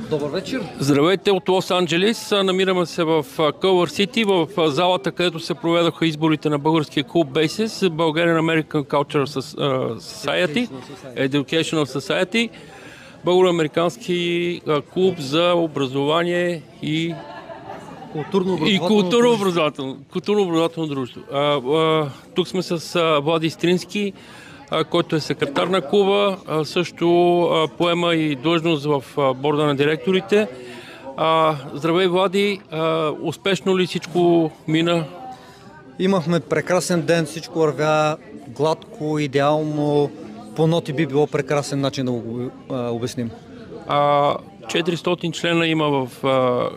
Добър вечер. Здравейте от Лос-Анджелис. Намираме се в Culver City, в залата, където се проведоха изборите на българския клуб BASIS, Bulgarian American Cultural Society, Educational Society, българо-американски клуб за образование и културно-образователно дружество. Тук сме с Влади Стрински, който е секретар на клуба, също поема и длъжност в борда на директорите. Здравей, Влади! Успешно ли всичко мина? Имахме прекрасен ден, всичко вървя гладко, идеално. По ноти би било прекрасен начин да го обясним. 400 члена има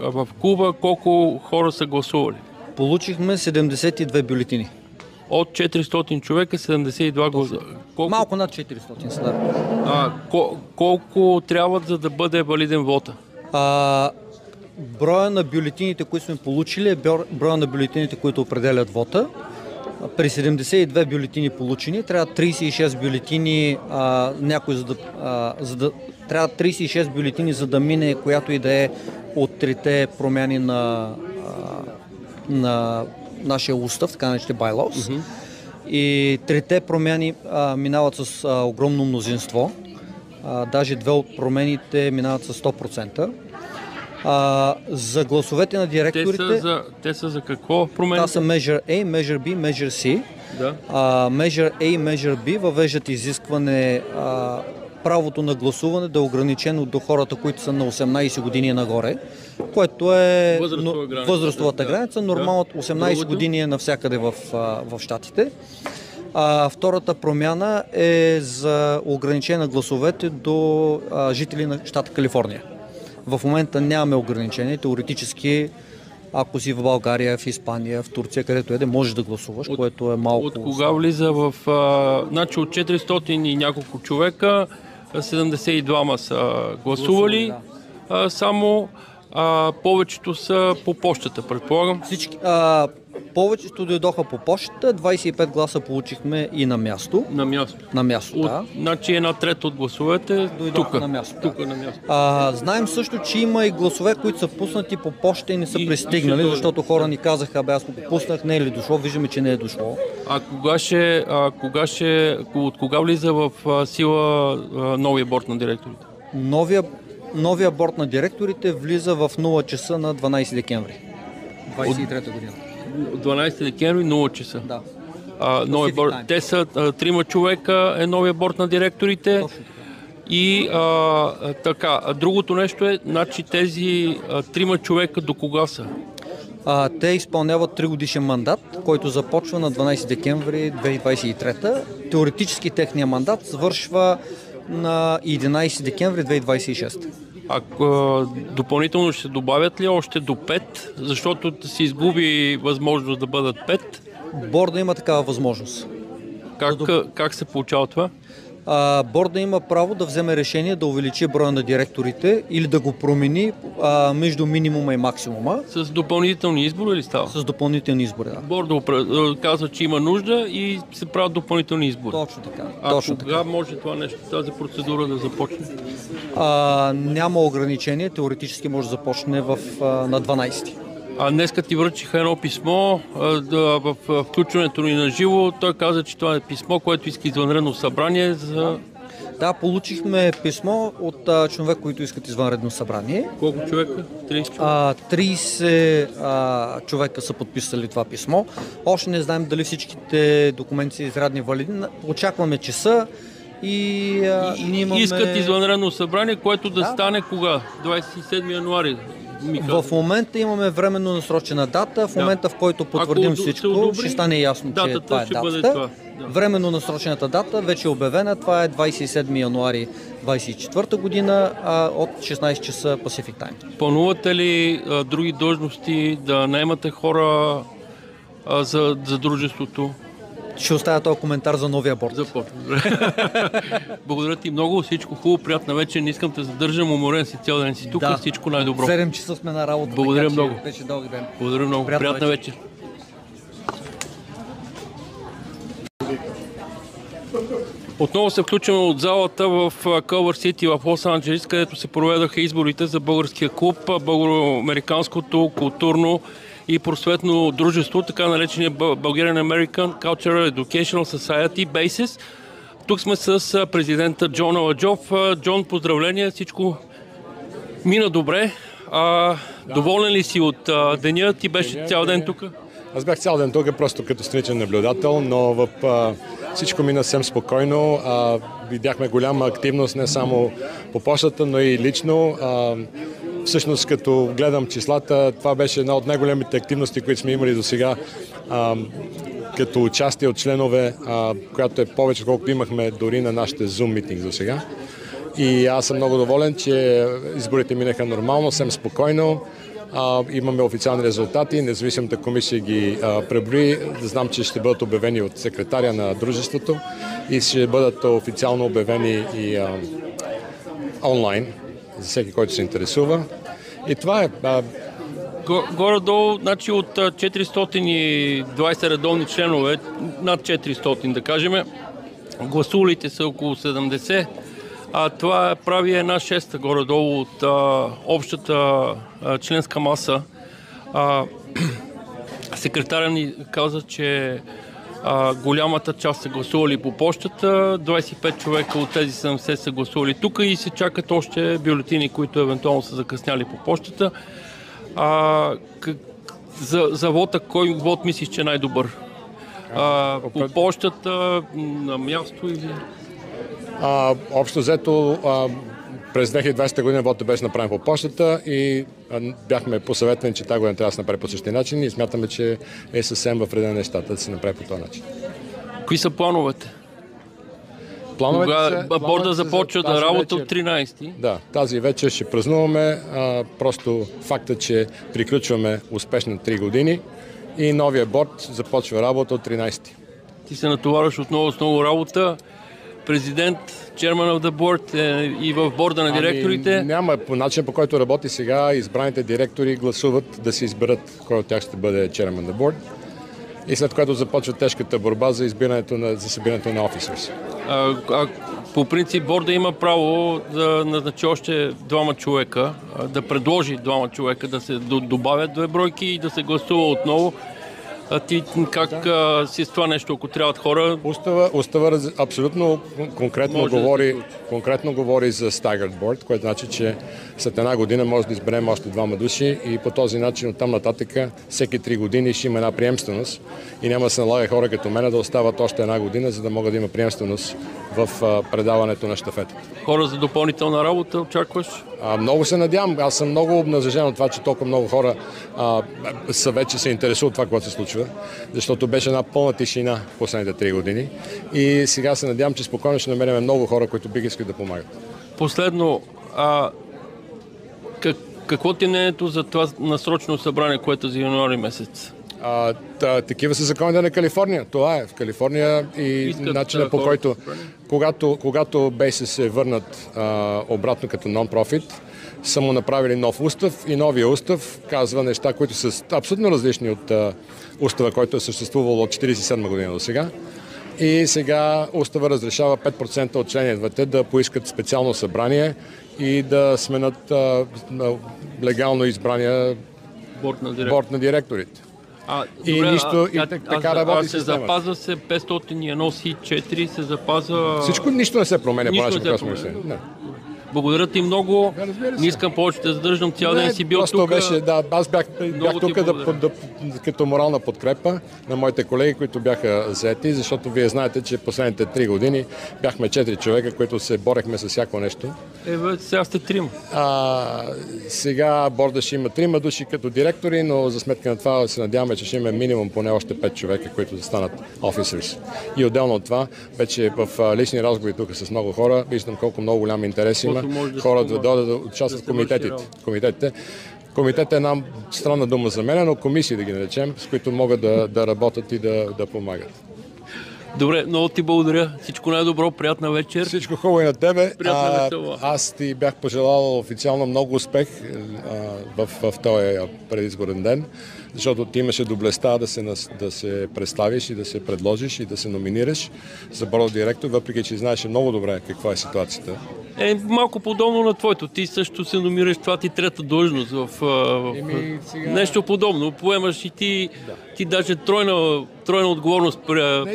в клуба. Колко хора са гласували? Получихме 72 бюлетини. От 400 човека 72 гласа. Малко над 400 са, да. Колко трябват, за да бъде валиден вота? Броя на бюлетините, които сме получили, е броя на бюлетините, които определят вота. При 72 бюлетини получени, трябва 36 бюлетини, трябва 36 бюлетини, за да мине която и да е от трите промяни на нашия устав, така наречените bylaws. И трите промяни минават с огромно мнозинство. Даже две от промените минават с 100%. За гласовете на директорите... Те са за какво промени? Това са Measure A, Measure B, Measure C. Да. Measure A и Measure B въвеждат изискване правото на гласуване да е ограничено до хората, които са на 18 години нагоре, което е възрастовата граница. Нормално от 18 години е навсякъде в щатите. Втората промяна е за ограничение на гласовете до жители на щата Калифорния. В момента нямаме ограничение. Теоретически, ако си в България, в Испания, в Турция, където да можеш да гласуваш, което е малко... От кога влиза в... Значи от 400 и няколко човека, 72 са гласували, само повечето са по почтата, предполагам. Повечето дойдоха по почтата, 25 гласа получихме и на място. На място, да. Значи една трета от гласовете дойдоха на място. Тук на място. Знаем също, че има и гласове, които са пуснати по почта и не са пристигнали, защото хора ни казаха, аз го пуснах, не е ли дошло, виждаме, че не е дошло. От кога влиза в сила новия борд на директорите? Новия борд на директорите влиза в 0 часа на 12 декември 23 година. 12 декември, 0 часа. Да. Те са 3 човека, е новия борд на директорите. Точно така. И така, другото нещо е, значи тези 3 човека до кога са? Те изпълняват 3 годишен мандат, който започва на 12 декември 2023. Теоретически техния мандат свършва на 11 декември 2026. Допълнително ще добавят ли още до 5, защото се изгуби възможност да бъдат 5? Борда има такава възможност. Как се получава това? Борда има право да вземе решение да увеличи броя на директорите или да го промени между минимума и максимума. С допълнителни избори ли става? С допълнителни избори, да. Борда казва, че има нужда и се правят допълнителни избори. Точно така. Кога може това нещо, тази процедура да започне? Няма ограничение, теоретически може да започне на 12. Днеска ти връчиха едно писмо в включването ни на живо. Той каза, че това е писмо, което иска извънредно събрание за... Да, получихме писмо от човек, които искат извънредно събрание. Колко човека? 30 човека? 30 човека са подписали това писмо. Още не знаем дали всичките документи са изрядни валидни. Очакваме часа и имаме... Искат извънредно събрание, което да стане кога? 27 януари. В момента имаме временно насрочена дата. В момента, в който потвърдим всичко, ще стане ясно, че това е датата. Временно насрочената дата вече е обявена. Това е 27 януари 2024 година от 16 часа Pacific Time. Планувате ли други длъжности да наемате хора за дружеството? Ще оставя този коментар за новия борд. Благодаря ти много, всичко хубаво, приятна вечер. Не искам те задържам, уморен си цял ден си тук, всичко най-добро. 7 часа сме на работа. Благодаря много. Вече дълъг ден. Благодаря много, приятна вечер. Отново се включваме от залата в Кълвър Сити в Лос-Анджелис, където се проведаха изборите за българския клуб, българо-американското културно и просветно дружество, така наречения Bulgarian American Cultural Educational Society BASIS. Тук сме с президента Джон Аладжов. Джон, поздравления, всичко мина добре. Доволен ли си от деня? Ти беше цял ден тук? Аз бях цял ден тук, просто като страничен наблюдател, но всичко мина съвсем спокойно. Видяхме голяма активност не само по почтата, но и лично. Всъщност, като гледам числата, това беше една от най-големите активности, които сме имали до сега, като участие от членове, която е повече, колкото имахме дори на нашите Zoom митинг до сега. И аз съм много доволен, че изборите минаха нормално, съвсем спокойно. Имаме официални резултати, независимата комисия ги преброи. Знам, че ще бъдат обявени от секретаря на дружеството и ще бъдат официално обявени и онлайн за всеки, който се интересува. И това е. Горе-долу, значи от 420 редовни членове, над 400 да кажем, гласувалите са около 70. Това прави една шеста горе-долу от общата членска маса. Секретаря ни каза, че голямата част са гласували по почтата, 25 човека от тези 70 са гласували тук и се чакат още бюлетини, които евентуално са закъсняли по почтата. За вота, кой вод мислиш, че е най-добър? По почтата, на място или... Общо взето през 2020 година вотът беше направен по почтата и бяхме посъветвани, че тази година трябва да се направи по същия начин и смятаме, че е съвсем в реда на нещата да се направи по този начин. Кои са плановете? Борда започва да работа от 13. Да, тази вечер ще празнуваме просто факта, че приключваме успешно 3 години и новия борд започва работа от 13. Ти се натоварваш отново с много работа. Президент, chairman of the board и в борда на директорите? Няма. По начин, по който работи сега, избраните директори гласуват да се изберат кой от тях ще бъде chairman of the board. И след което започва тежката борба за събирането на officers. По принцип борда има право да назначи още двама човека, да предложи двама човека да се добавят 2 бройки и да се гласува отново. Ти как си с това нещо, ако трябват хора? Устава абсолютно конкретно говори за staggered board, което значи, че след една година може да изберем още 2 души и по този начин оттам нататък всеки 3 години ще има една приемственост и няма да се налага хора като мен да остават още една година, за да могат да има приемственост в предаването на щафета. Хора за допълнителна работа очакваш? Много се надявам. Аз съм много обнадежден от това, че толкова много хора вече се интересуват това, което се случва, защото беше една пълна тишина в последните 3 години и сега се надявам, че спокойно ще намерим много хора, които бих искали да помагат. Последно, какво ти е мнението за това насрочено събрание, което е за януари месец? Такива са законите на Калифорния. Това е в Калифорния и начинът по който, когато Бейси се върнат обратно като нон-профит, са му направили нов устав и новия устав казва неща, които са абсолютно различни от устава, който е съществувал от 1947 година до сега. И сега устава разрешава 5% от членовете да поискат специално събрание и да сменят легално избрания борд на директорите. Така работи се запазва се 501C4, се запазва... Нищо не се променя по начин, по който сме. Благодаря ти много. Не искам повече да задържам, цял ден си бил тук. Аз бях тук като морална подкрепа на моите колеги, които бяха заети, защото вие знаете, че последните 3 години бяхме 4 човека, които се борехме с всяко нещо. Сега сте 3. Сега борда ще има 3 души като директори, но за сметка на това се надяваме, че ще има минимум поне още 5 човека, които да станат officers. И отделно от това, вече в лични разговори тук с много хора, виждам колко много голям интерес има. Хората да дойдат да участват в комитетите. Комитет е една странна дума за мен, но комисии да ги наречем, с които могат да работят и да помагат. Добре, много ти благодаря. Всичко най-добро, приятна вечер. Всичко хубаво и на тебе. Приятна весела. Аз ти бях пожелал официално много успех в този предизборен ден, защото ти имаше доблестта да се представиш и да се предложиш и да се номинираш за бордов директор, въпреки че знаеш много добре каква е ситуацията. Малко подобно на твоето. Ти също се номираш, това ти трета длъжност в нещо подобно. Поемаш и ти даже тройна отговорност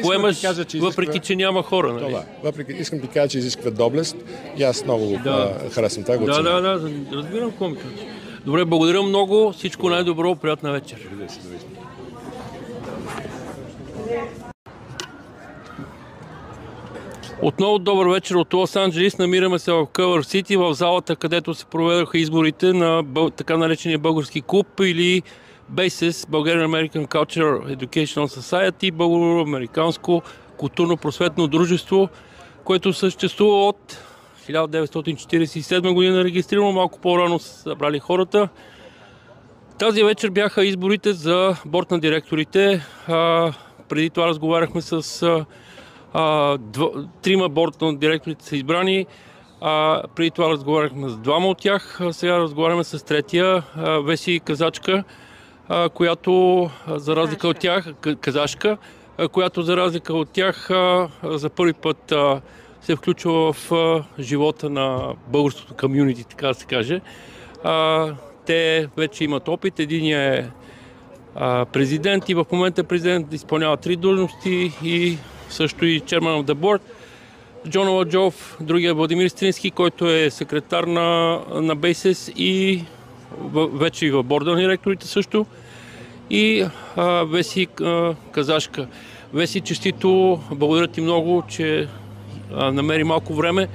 поемаш, въпреки че няма хора. Нали? Въпреки, искам да ти кажа, че изисква доблест и аз много харесвам това. Да, разбирам какво ми кажеш. Добре, благодаря много, всичко най-добро, приятна вечер. Отново добър вечер от Лос-Анджелис. Намираме се в Кълър Сити, в залата, където се проведоха изборите на така наречения български клуб или BASES, Bulgarian American Cultural Educational Society, българо-американско културно-просветно дружество, което съществува от 1947 година, регистрирано, малко по-рано са събрали хората. Тази вечер бяха изборите за борд на директорите. Преди това разговаряхме с трима борд на директорите са избрани. Преди това разговаряхме с двама от тях. Сега разговаряме с третия, Веси Казачка, която за разлика от тях, Казашка, която за разлика от тях за първи път се включва в живота на българското комюнити, така да се каже. Те вече имат опит. Единият е президент и в момента президент изпълнява 3 длъжности и също и chairman of the board. Джон Аладжов, другия Владимир Стрински, който е секретар на BASES и вече и в борда на директорите също. И Веси Казашка. Веси, честито, благодаря ти много, че намери малко време.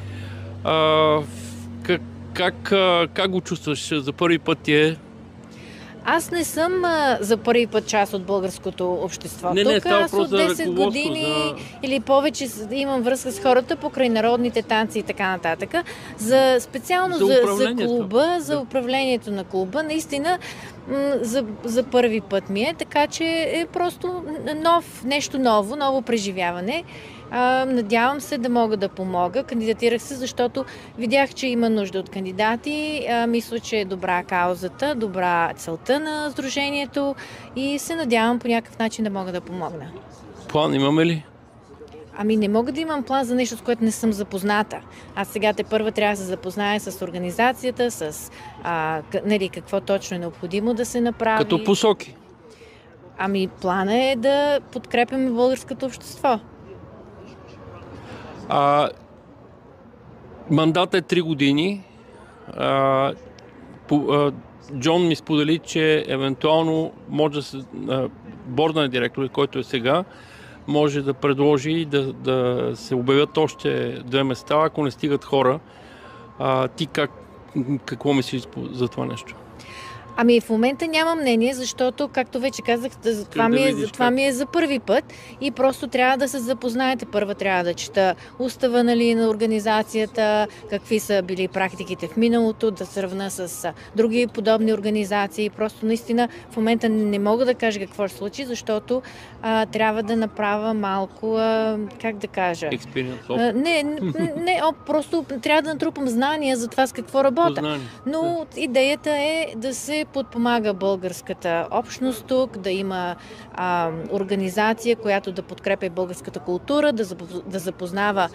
Как го чувстваш? За първи път ти е? Аз не съм за първи път част от българското общество. Не, Тук аз от 10 години или повече имам връзка с хората покрай народните танци и така нататък. Специално за клуба, за управлението на клуба, наистина за първи път ми е, така че е просто нещо ново преживяване. Надявам се да мога да помога. Кандидатирах се, защото видях, че има нужда от кандидати. Мисля, че е добра каузата, добра целта на сдружението и се надявам по някакъв начин да мога да помогна. План имаме ли? Не мога да имам план за нещо, с което не съм запозната. Аз сега първа трябва да се запозная с организацията, с какво точно е необходимо да се направи. Като посоки? Плана е да подкрепяме българското общество. Мандат е 3 години. Джон ми сподели, че евентуално може да се борда на директори, който е сега, може да предложи да се обявят още 2 места, ако не стигат хора. Ти какво мислиш за това нещо? В момента нямам мнение, защото, както вече казах, това ми е за първи път и просто трябва да се запознаете. Първо трябва да чета устава на организацията, какви са били практиките в миналото, да сравна с други подобни организации. Просто наистина в момента не мога да кажа какво ще случи, защото трябва да направя малко, как да кажа? Просто трябва да натрупам знания за това с какво работя. Но идеята е да се подпомага българската общност тук, да има организация, която да подкрепя българската култура, да запознава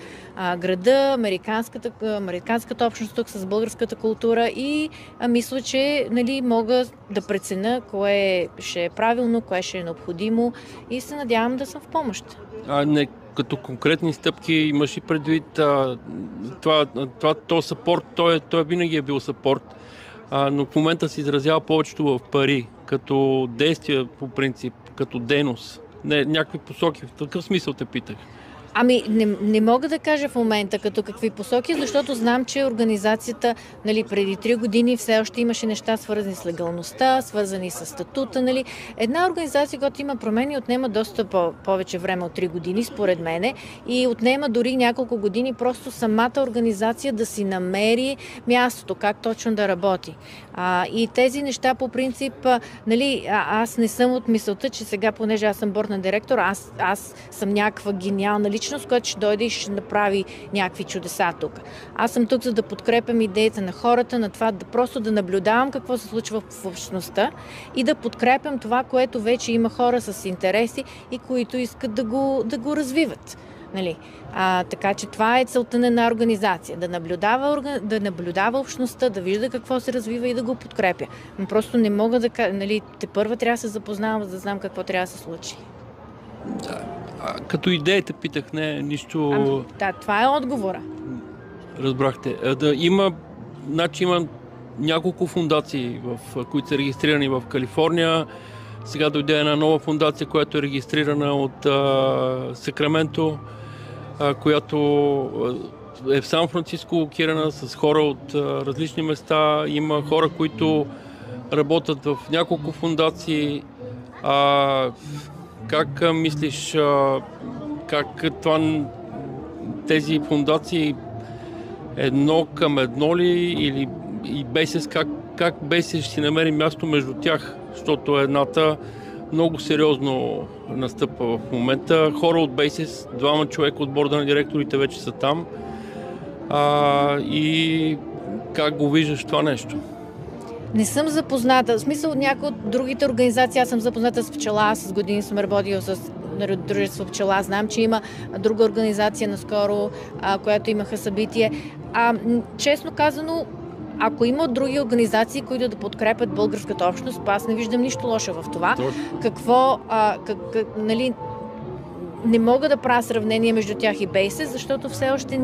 града, американската общност тук с българската култура и мисля, че мога да преценя кое ще е правилно, кое ще е необходимо и се надявам да съм в помощ. Като конкретни стъпки имаш и предвид този съпорт, той винаги е бил съпорт, но в момента се изразява повечето в пари, като действия по принцип, като дейност. Някакви посоки, в такъв смисъл те питах. Ами, не мога да кажа в момента като какви посоки, защото знам, че организацията, нали, преди 3 години все още имаше неща свързани с легалността, свързани с статута. Нали. Една организация, която има промени, отнема доста повече време от 3 години, според мене, и отнема дори няколко години просто самата организация да си намери мястото, как точно да работи. И тези неща по принцип, нали, аз не съм от мисълта, че сега, понеже аз съм борден директор, аз съм някаква гениална личност, която ще дойде и ще направи някакви чудеса тук. Аз съм тук, за да подкрепям идеята на хората, на това просто да наблюдавам какво се случва в общността и да подкрепям това, което вече има хора с интереси и които искат да го развиват. Нали? Така че това е целта на една организация. Да наблюдава общността, да вижда какво се развива и да го подкрепя. Но просто не мога да кажа, нали, тепърва трябва да се запознавам, за да знам какво трябва да се случи. Да. Като идеята питах, не нищо... Да, това е отговора. Разбрахте. Има няколко фундации, които са регистрирани в Калифорния. Сега дойде една нова фундация, която е регистрирана от Сакраменто, която е в Сан-Франциско локирана с хора от различни места. Има хора, които работят в няколко фундации. Как мислиш, как тези фундации едно към едно ли, или и Basis, как Basis ще си намери място между тях, защото едната много сериозно настъпва в момента. Хора от Basis, 2 човека от борда на директорите вече са там. И как го виждаш това нещо? Не съм запозната. В смисъл, някои от другите организации, аз съм запозната с Пчела, с години съм работила с дружество Пчела. Знам, че има друга организация наскоро, която имаха събитие. Честно казано, ако има други организации, които да подкрепят българската общност, аз не виждам нищо лошо в това. Какво, нали, не мога да правя сравнение между тях и Basis, защото все още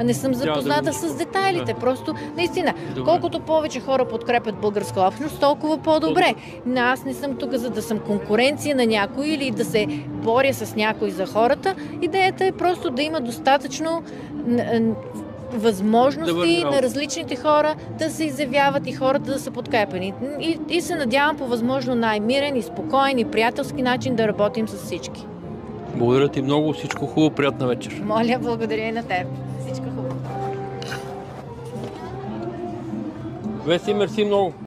не съм запозната с детайлите. Просто, наистина, колкото повече хора подкрепят българска общност, толкова по-добре. Аз не съм тук, за да съм конкуренция на някой или да се боря с някой за хората. Идеята е просто да има достатъчно възможности на различните хора да се изявяват и хората да са подкрепени. И се надявам по възможно най-мирен и спокоен и приятелски начин да работим с всички. Благодаря ти много, всичко хубаво, приятна вечер. Моля, благодаря и на теб. Всичко хубаво. Веси, мерси много.